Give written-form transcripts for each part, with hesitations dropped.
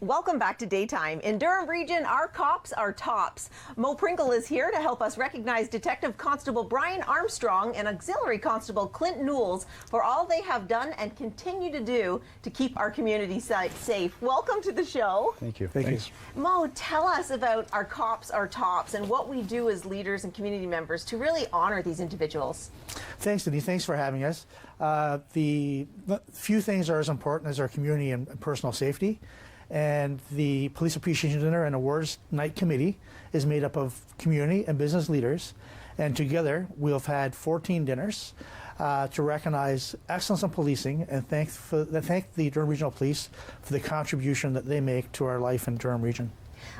Welcome back to Daytime. In Durham Region, our cops are tops. Mo Pringle is here to help us recognize Detective Constable Brian Armstrong and Auxiliary Constable Clint Newells for all they have done and continue to do to keep our community safe. Welcome to the show. Thank you. Thanks. Mo, tell us about our cops are tops and what we do as leaders and community members to really honor these individuals. Thanks, Denise. Thanks for having us. The few things are as important as our community and personal safety. And the Police Appreciation Dinner and Awards Night Committee is made up of community and business leaders. And together, we've had 14 dinners to recognize excellence in policing and thank the Durham Regional Police for the contribution that they make to our life in Durham Region.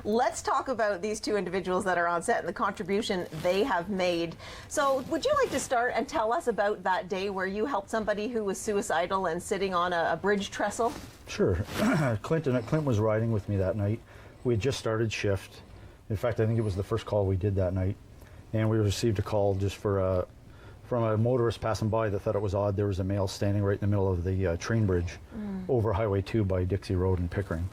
Let's talk about these two individuals that are on set and the contribution they have made. So would you like to start and tell us about that day where you helped somebody who was suicidal and sitting on a bridge trestle? Sure. Clint was riding with me that night. We had just started shift. In fact, I think it was the first call we did that night. And we received a call just from a motorist passing by that thought it was odd. There was a male standing right in the middle of the train bridge over Highway 2 by Dixie Road in Pickering.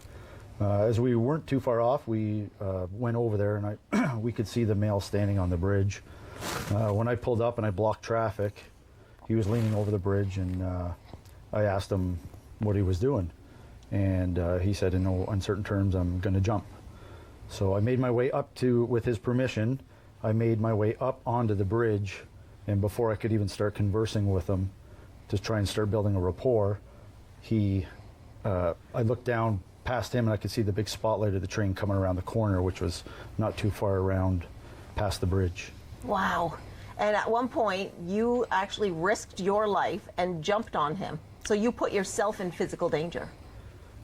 As we weren't too far off, we went over there and we could see the male standing on the bridge. When I pulled up and I blocked traffic, he was leaning over the bridge, and I asked him what he was doing. And he said in no uncertain terms, "I'm going to jump." So I made my way up with his permission, I made my way up onto the bridge, and before I could even start conversing with him to try and start building a rapport, I looked down past him and I could see the big spotlight of the train coming around the corner, which was not too far around past the bridge. Wow. And at one point, you actually risked your life and jumped on him. So you put yourself in physical danger.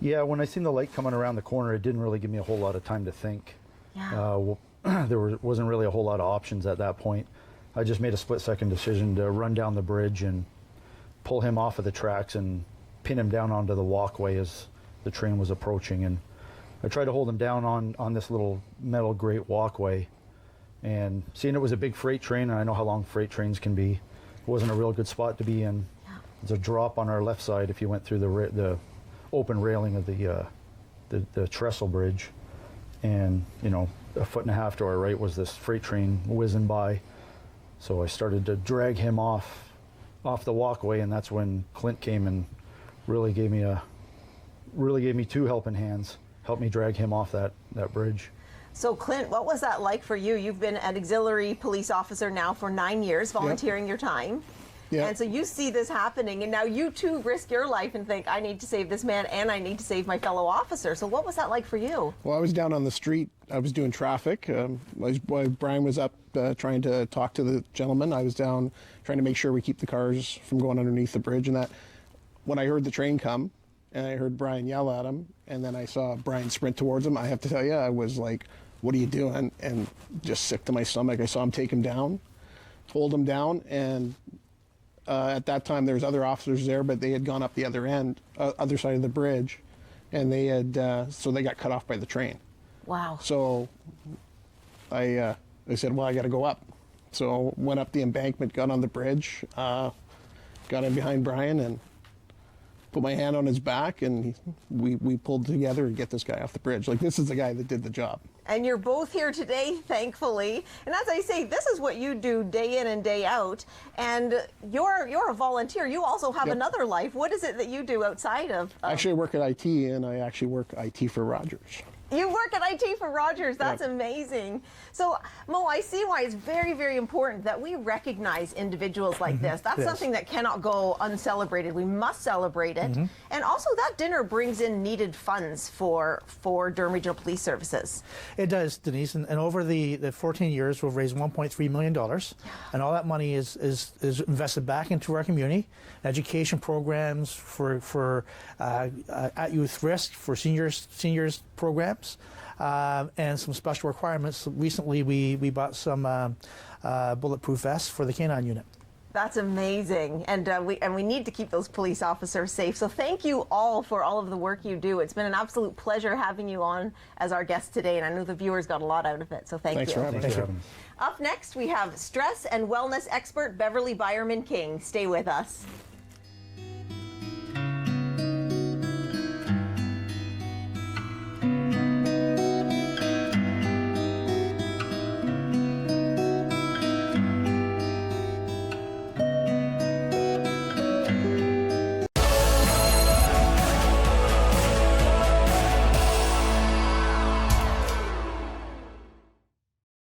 Yeah, when I seen the light coming around the corner, it didn't really give me a whole lot of time to think. Yeah. There wasn't really a whole lot of options at that point. I just made a split-second decision to run down the bridge and pull him off of the tracks and pin him down onto the walkway as the train was approaching. And I tried to hold him down on this little metal grate walkway. And seeing it was a big freight train, and I know how long freight trains can be, it wasn't a real good spot to be in. Yeah. There's a drop on our left side if you went through the open railing of the trestle bridge, and a foot and a half to our right was this freight train whizzing by. So I started to drag him off the walkway, and that's when Clint came and really gave me two helping hands, helped me drag him off that bridge. So Clint, what was that like for you? You've been an auxiliary police officer now for 9 years, volunteering your time. Yep. And so you see this happening, and now you too risk your life and think, I need to save this man and I need to save my fellow officer. So what was that like for you? Well, I was down on the street. I was doing traffic. While Brian was up trying to talk to the gentleman, I was down trying to make sure we keep the cars from going underneath the bridge. And that, when I heard the train come and I heard Brian yell at him, and then I saw Brian sprint towards him, I have to tell you, I was like, what are you doing? And just sick to my stomach. I saw him take him down, hold him down, and at that time, there was other officers there, but they had gone up the other side of the bridge, and they had so they got cut off by the train. Wow. So I said, well, I got to go up. So went up the embankment, got on the bridge, got in behind Brian, and put my hand on his back, and we pulled together to get this guy off the bridge. Like, this is the guy that did the job. And you're both here today, thankfully. And as I say, this is what you do day in and day out. And you're a volunteer. You also have another life. What is it that you do outside of? Actually, I work at IT, and I actually work IT for Rogers. You work at IT for Rogers. That's amazing. So, Mo, I see why it's very, very important that we recognize individuals like this. That's something that cannot go uncelebrated. We must celebrate it. And also, that dinner brings in needed funds for Durham Regional Police Services. It does, Denise. And over the 14 years, we've raised $1.3 million. And all that money is invested back into our community, education programs for at-youth risk, for seniors programs. And some special requirements. Recently, we bought some bulletproof vests for the K-9 unit. That's amazing, and we need to keep those police officers safe. So thank you all for all of the work you do. It's been an absolute pleasure having you on as our guest today, and I know the viewers got a lot out of it. So thank you. For having us. Up next, we have stress and wellness expert Beverly Byerman King. Stay with us.